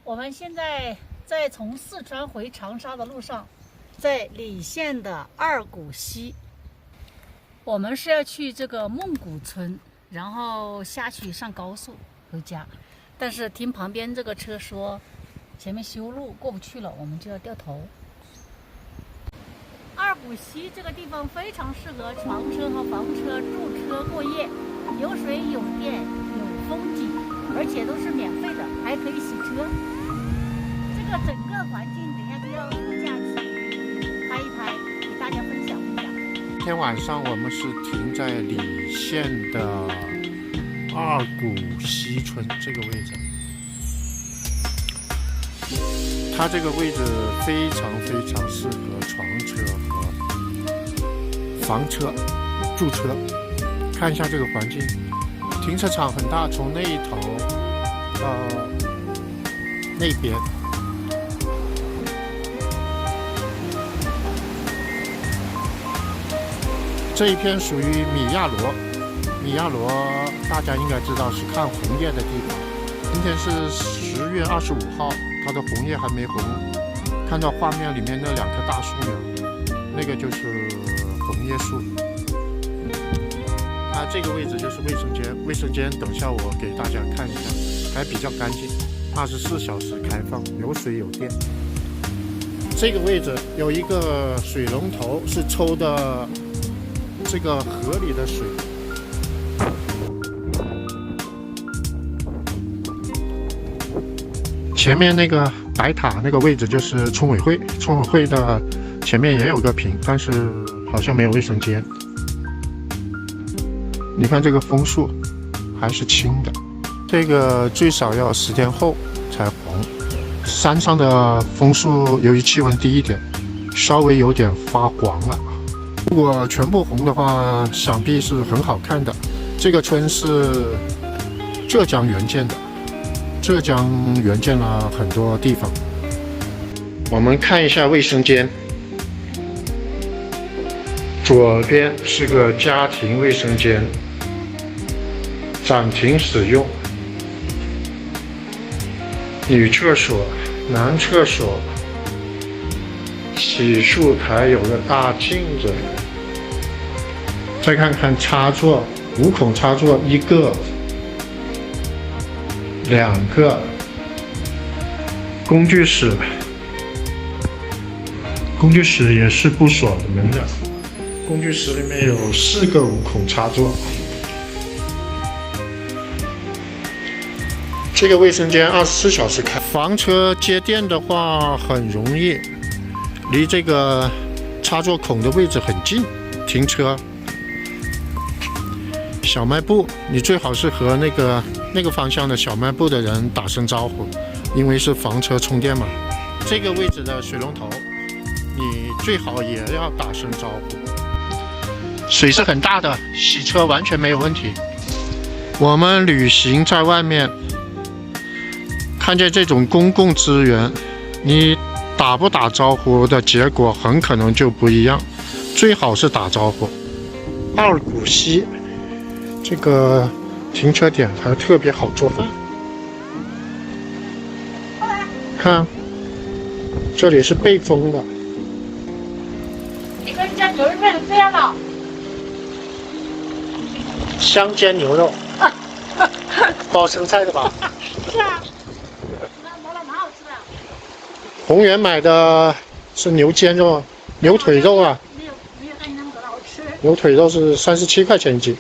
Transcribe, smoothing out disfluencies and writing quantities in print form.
我们现在在从四川回长沙的路上，在莅县的二谷溪。我们是要去这个孟谷村，然后下去上高速回家。但是听旁边这个车说前面修路过不去了，我们就要掉头。二谷溪这个地方非常适合床车和房车驻车过夜，有水有电有风景，而且都是免费的，还可以洗车。这个整个环境等一下就要副驾去拍一拍，给大家分享分享。今天晚上我们是停在莅县的二谷溪村这个位置，它这个位置非常适合床车和房车驻车。看一下这个环境，停车场很大，从那一头到那边。这一片属于米亚罗，米亚罗大家应该知道是看红叶的地方。今天是10月25号，它的红叶还没红。看到画面里面那2棵大树苗，那个就是红叶树。这个位置就是卫生间，卫生间等下我给大家看一下，还比较干净，24小时开放，有水有电。这个位置有一个水龙头，是抽的这个河里的水。前面那个白塔那个位置就是村委会，村委会的前面也有个屏，但是好像没有卫生间。你看这个枫树还是青的，这个最少要10天后才红。山上的枫树由于气温低一点，稍微有点发黄了。如果全部红的话，想必是很好看的。这个村是浙江援建的，浙江援建了很多地方。我们看一下卫生间，左边是个家庭卫生间，暂停使用。女厕所、男厕所，洗漱台有个大镜子。再看看插座，5孔插座，1个、2个。工具室，工具室也是不锁门的。工具室里面有4个5孔插座。这个卫生间24小时开。房车接电的话很容易，离这个插座孔的位置很近，停车。小卖部，你最好是和那个方向的小卖部的人打声招呼，因为是房车充电嘛。这个位置的水龙头，你最好也要打声招呼。水是很大的，洗车完全没有问题。我们旅行在外面，看见这种公共资源，你打不打招呼的结果很可能就不一样，最好是打招呼。二谷溪这个停车点还特别好做饭，看这里是背风的。你跟家牛肉面这样的。香煎牛肉，包生菜的吧？是啊，蛮好吃的。宏源买的是牛肩肉，牛腿肉啊。没有干你那么多的好吃。牛腿肉是37块钱1斤。